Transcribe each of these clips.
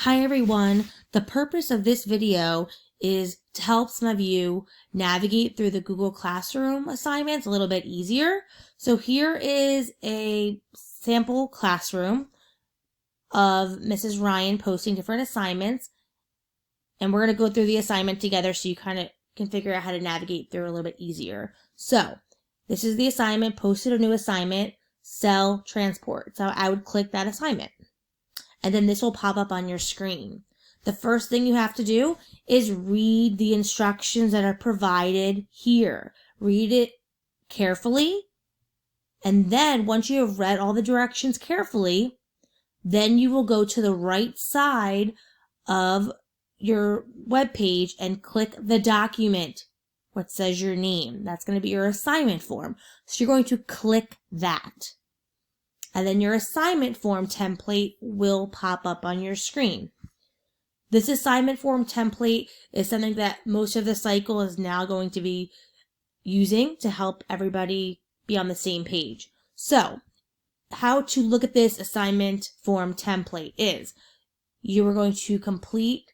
Hi everyone, the purpose of this video is to help some of you navigate through the Google Classroom assignments a little bit easier. So here is a sample classroom of Mrs. Ryan posting different assignments, and we're going to go through the assignment together so you kind of can figure out how to navigate through a little bit easier. So this is the assignment, posted a new assignment, cell transport. So I would click that assignment. And then this will pop up on your screen. The first thing you have to do is read the instructions that are provided here. Read it carefully. And then once you have read all the directions carefully, then you will go to the right side of your web page and click the document what says your name. That's going to be your assignment form. So you're going to click that. And then your assignment form template will pop up on your screen. This assignment form template is something that most of the cycle is now going to be using to help everybody be on the same page. So, how to look at this assignment form template is you are going to complete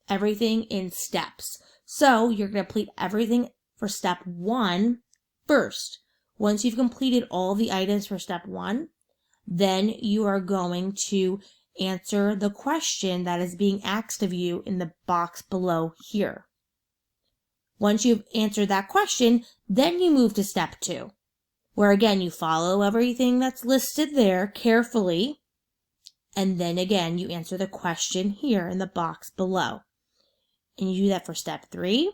everything in steps. So, you're going to complete everything for step 1 first. Once you've completed all the items for step 1, then you are going to answer the question that is being asked of you in the box below here. Once you've answered that question, then you move to step 2, where again you follow everything that's listed there carefully, and then again you answer the question here in the box below. And you do that for step 3,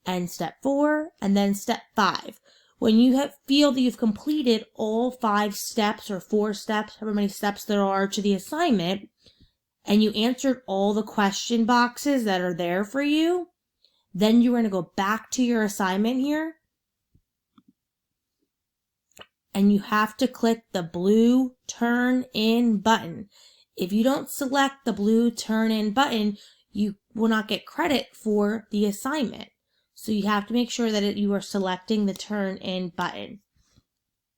and step 4, and then step 5. When you feel that you've completed all 5 steps or 4 steps, however many steps there are to the assignment, and you answered all the question boxes that are there for you, then you're going to go back to your assignment here, and you have to click the blue Turn In button. If you don't select the blue Turn In button, you will not get credit for the assignment. So you have to make sure that you are selecting the Turn In button.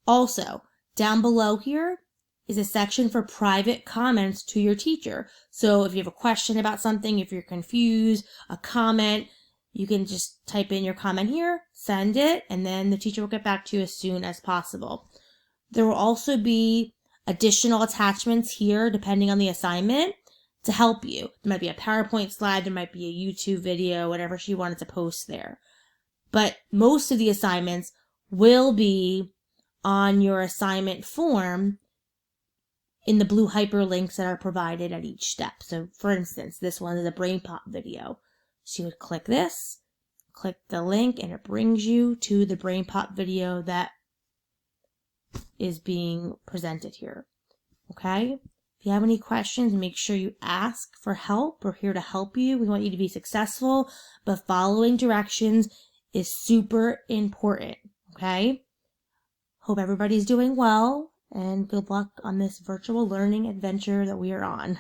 Also, down below here is a section for private comments to your teacher. So if you have a question about something, if you're confused, a comment, you can just type in your comment here, send it, and then the teacher will get back to you as soon as possible. There will also be additional attachments here depending on the assignment to help you. There might be a PowerPoint slide, there might be a YouTube video, whatever she wanted to post there. But most of the assignments will be on your assignment form in the blue hyperlinks that are provided at each step. So for instance, this one is a BrainPop video. So you would click this, click the link, and it brings you to the BrainPop video that is being presented here. Okay? If you have any questions, make sure you ask for help. We're here to help you. We want you to be successful, but following directions is super important, okay? Hope everybody's doing well, and good luck on this virtual learning adventure that we are on.